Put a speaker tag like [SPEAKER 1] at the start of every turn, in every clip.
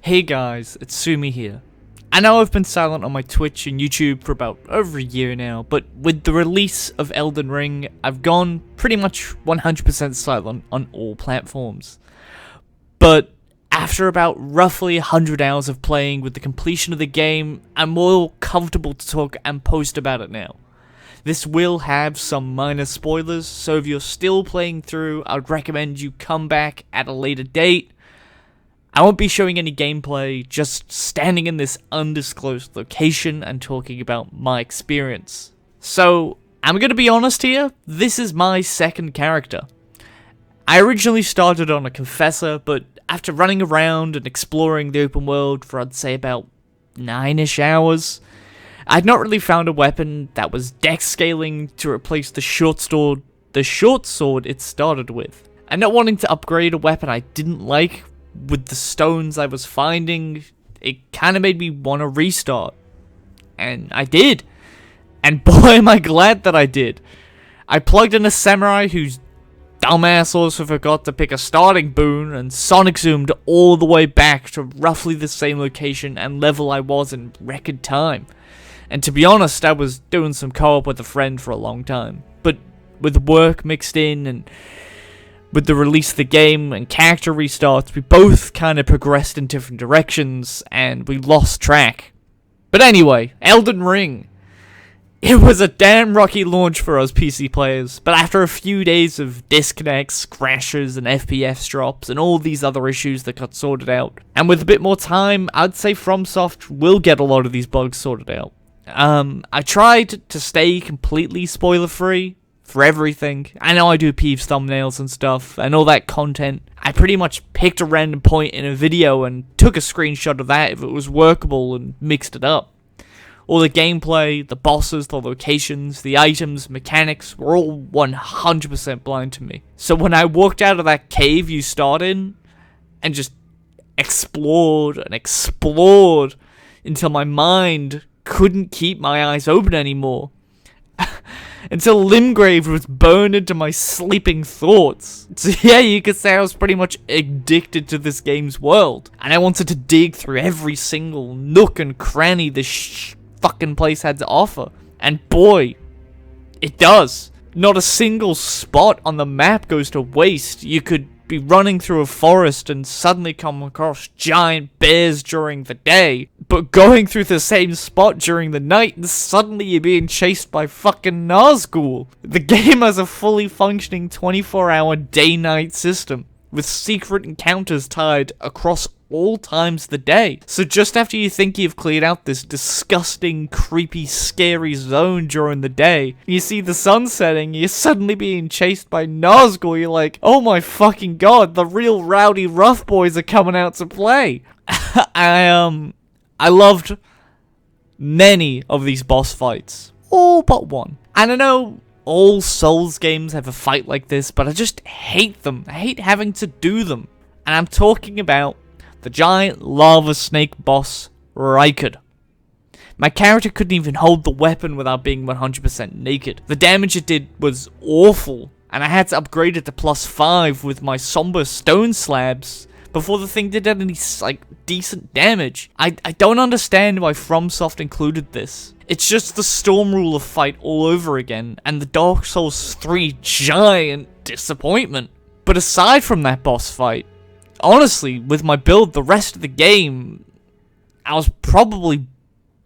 [SPEAKER 1] Hey guys, Atsumi here. I know I've been silent on my Twitch and YouTube for about over a year now, but with the release of Elden Ring, I've gone pretty much 100% silent on all platforms. But after about roughly 100 hours of playing with the completion of the game, I'm more comfortable to talk and post about it now. This will have some minor spoilers, so if you're still playing through, I'd recommend you come back at a later date. I won't be showing any gameplay, just standing in this undisclosed location and talking about my experience. So, I'm gonna be honest here, this is my second character. I originally started on a Confessor, but after running around and exploring the open world for I'd say about 9-ish hours, I'd not really found a weapon that was dex scaling to replace the short sword it started with. And not wanting to upgrade a weapon I didn't like with the stones I was finding, it kind of made me want to restart. And I did. And boy am I glad that I did. I plugged in a samurai whose dumbass also forgot to pick a starting boon and sonic zoomed all the way back to roughly the same location and level I was in record time. And to be honest, I was doing some co-op with a friend for a long time. But with work mixed in and with the release of the game and character restarts, we both kind of progressed in different directions, and we lost track. But anyway, Elden Ring. It was a damn rocky launch for us PC players, but after a few days of disconnects, crashes, and FPS drops, and all these other issues that got sorted out, and with a bit more time, I'd say FromSoft will get a lot of these bugs sorted out. I tried to stay completely spoiler-free for everything. I know I do Peeves thumbnails and stuff, and all that content. I pretty much picked a random point in a video and took a screenshot of that if it was workable and mixed it up. All the gameplay, the bosses, the locations, the items, mechanics were all 100% blind to me. So when I walked out of that cave you start in, and just explored and explored until my mind couldn't keep my eyes open anymore, until Limgrave was burned into my sleeping thoughts. So yeah, you could say I was pretty much addicted to this game's world. And I wanted to dig through every single nook and cranny this fucking place had to offer. And boy, it does. Not a single spot on the map goes to waste. You could be running through a forest and suddenly come across giant bears during the day, but going through the same spot during the night and suddenly you're being chased by fucking Nazgul. The game has a fully functioning 24-hour day-night system with secret encounters tied across all times of the day. So just after you think you've cleared out this disgusting, creepy, scary zone during the day, you see the sun setting, you're suddenly being chased by Nazgul, you're like, oh my fucking god, the real rowdy rough boys are coming out to play. I loved many of these boss fights. All but one. And I know all Souls games have a fight like this, but I just hate them. I hate having to do them. And I'm talking about the giant lava snake boss, Rykard. My character couldn't even hold the weapon without being 100% naked. The damage it did was awful, and I had to upgrade it to +5 with my somber stone slabs before the thing did any, decent damage. I don't understand why FromSoft included this. It's just the Storm Ruler fight all over again, and the Dark Souls 3 giant disappointment. But aside from that boss fight, honestly, with my build, the rest of the game, I was probably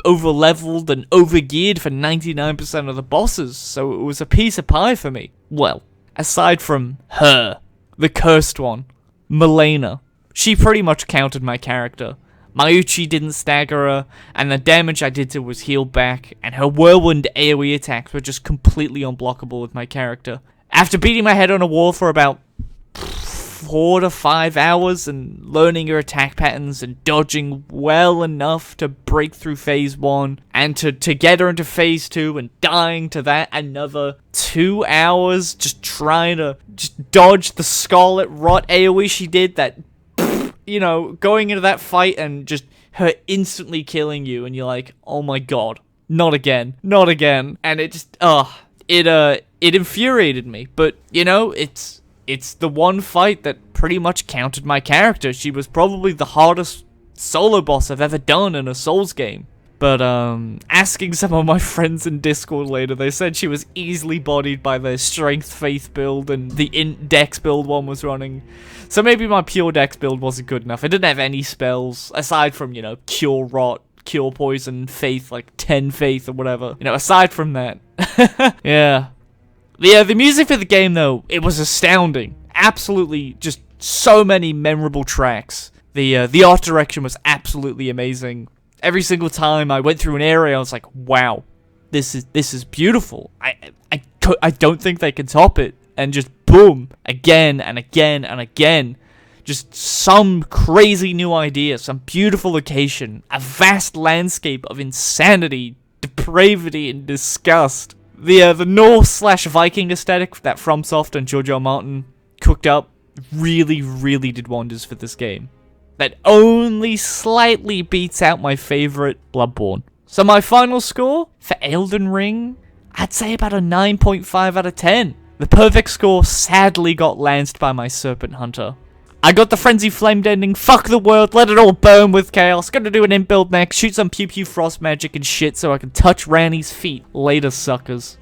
[SPEAKER 1] over-leveled and over-geared for 99% of the bosses, so it was a piece of pie for me. Well, aside from her, the cursed one, Milena. She pretty much countered my character. My Uchi didn't stagger her, and the damage I did to her was healed back, and her whirlwind AoE attacks were just completely unblockable with my character. After beating my head on a wall for about 4 to 5 hours and learning her attack patterns and dodging well enough to break through phase 1 and to get her into phase 2 and dying to that another 2 hours just trying to just dodge the Scarlet Rot AoE she did, that, you know, going into that fight and just her instantly killing you and you're like, oh my god, not again, not again. And it just, it infuriated me. But, you know, it's the one fight that pretty much counted my character. She was probably the hardest solo boss I've ever done in a Souls game. But, asking some of my friends in Discord later, they said she was easily bodied by the Strength Faith build, and the Int Dex build one was running. So maybe my Pure Dex build wasn't good enough. I didn't have any spells, aside from, you know, Cure Rot, Cure Poison, Faith, like 10 Faith or whatever. You know, aside from that. Yeah. The music for the game, though, it was astounding. Absolutely, just so many memorable tracks. The art direction was absolutely amazing. Every single time I went through an area, I was like, wow, this is beautiful. I don't think they can top it. And just boom, again and again and again. Just some crazy new idea, some beautiful location, a vast landscape of insanity, depravity, and disgust. The Norse/Viking aesthetic that FromSoft and Giorgio Martin cooked up really, really did wonders for this game. That only slightly beats out my favorite, Bloodborne. So my final score for Elden Ring, I'd say about a 9.5 out of 10. The perfect score sadly got lanced by my Serpent Hunter. I got the Frenzy Flamed ending, fuck the world, let it all burn with chaos, gonna do an imp build next, shoot some pew pew frost magic and shit so I can touch Ranny's feet. Later, suckers.